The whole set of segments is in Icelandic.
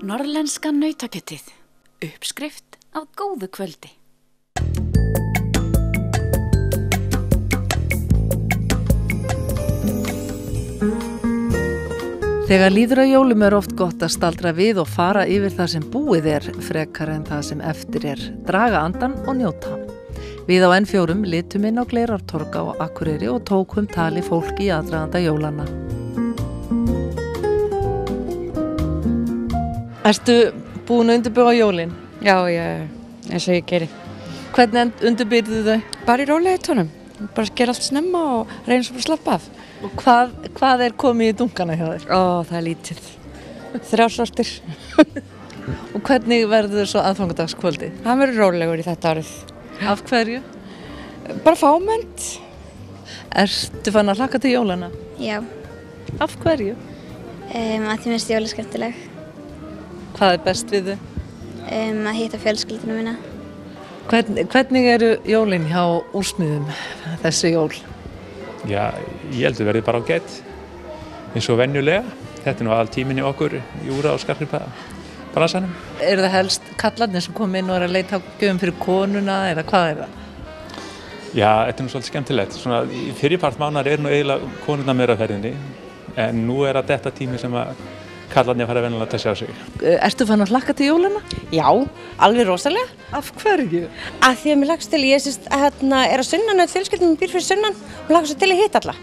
Norðlenska nautakjötið. Uppskrift af góðu kvöldi. Þegar líður að jólum oft gott að staldra við og fara yfir það sem búið frekar en það sem eftir draga andan og njóta. Við á N4 litum inn á Glerártorg á Akureyri og tókum tali fólk í aðdraganda jólanna. Ertu búin að undirbúa jólin? Já, eins og ég geri. Hvernig undirbýrðu þau? Bara í rólegheitunum. Bara gera allt snemma og reyna svo að slappa af. Og hvað komið í dunkana hjá þér? Það er lítið. 3 sortir. Og hvernig verður svo aðfangadagskvöldi? Hann verður rólegur í þetta árið. Af hverju? Bara fámennt. Ertu fann að hlakka til jólana? Já. Af hverju? Að því minnst jóla skemmtileg. Hvað er best við þau? Að hitta fjölskylduna mína. Hvernig eru jólin hjá úrsmiðum þessi jól? Já, ég held að verði bara ágætt, eins og venjulega. Þetta nú all tíminni okkur Júra og Skarkripa bransanum. Eru það helst kallarnir sem kom inn og að leita á gjöfum fyrir konuna eða hvað það? Já, þetta nú svolítið skemmtilegt. Svona, í fyrirpart mánar nú eiginlega konuna meira á ferðinni, en nú að þetta tími sem að kallarnir fara venjulega að sjá sig. Ertu fann að hlakka til jólana? Já, alveg rosalega. Af hverju? Að því að mér lagst til, ég að sunnan, að fjölskyldunum býr fyrir sunnan og lagst til að hitta alla.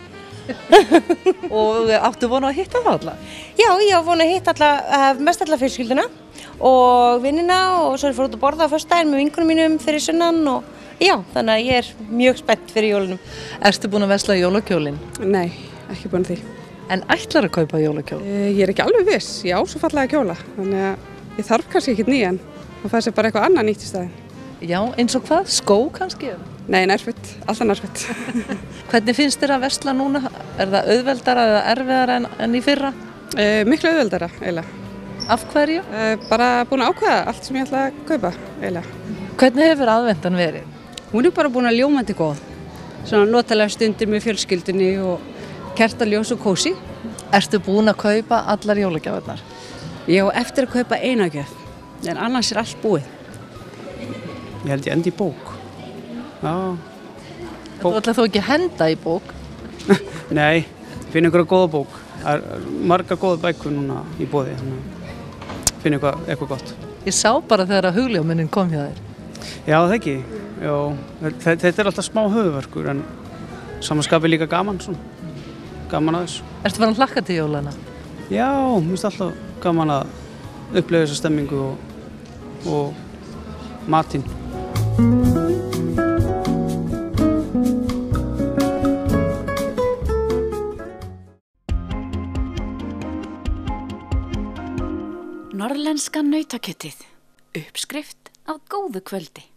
Og áttu vona að hitta það alla? Já, ég á vona að hitta mest alla fjölskylduna og vinnina og svo fór út að borða á föstudaginn með vinkunum mínum fyrir sunnan og já, þannig að ég mjög spennt fyrir jólunum. Ertu búin að vesla jólakjólinn? Nei, ekki búin að því. En ætlar að kaupa jólakjól? Ég ekki alveg viss, ég á svo fallega kjóla, þannig að ég þarf kannski ekkert nýjan og það sé bara eitthvað annað nýtt í staðinn. Já, eins og hvað? Skó kannski? Nei, nærfött, alltaf nærfött. Hvernig finnst þér að vesla núna? Er það auðveldara eða erfiðara en í fyrra? Miklu auðveldara, eiginlega. Af hverju? Bara búin að ákveða allt sem ég ætla að kaupa, eiginlega. Hvernig hefur aðvendan verið? Hún bara búin að ljómandi góð. Svona notalega stundir með fjölskyldunni og kertaljós og kósi. Ertu búin að kaupa allar jólagjafirnar? Ég á eftir að kaupa eina gjöf, en annars allt búið. Ég held ég endi í bók. Já. Þú ætlar þó ekki að henda í bók? Nei, finn einhverja góða bók. Það er margar góða bækur núna í boði, finn eitthvað gott. Ég sá bara þegar að hugljóminin kom hjá þér. Já, það ekki. Já, þetta er alltaf smá höfuverkur, en samanskapið líka gaman svona. Gaman að þessu. Ertu farin að hlakka til jólana? Já, mér finnst alltaf gaman að upplifa þessa stemmingu og matinn. Norðlenska nautakjötið. Uppskrift af góðu kvöldi.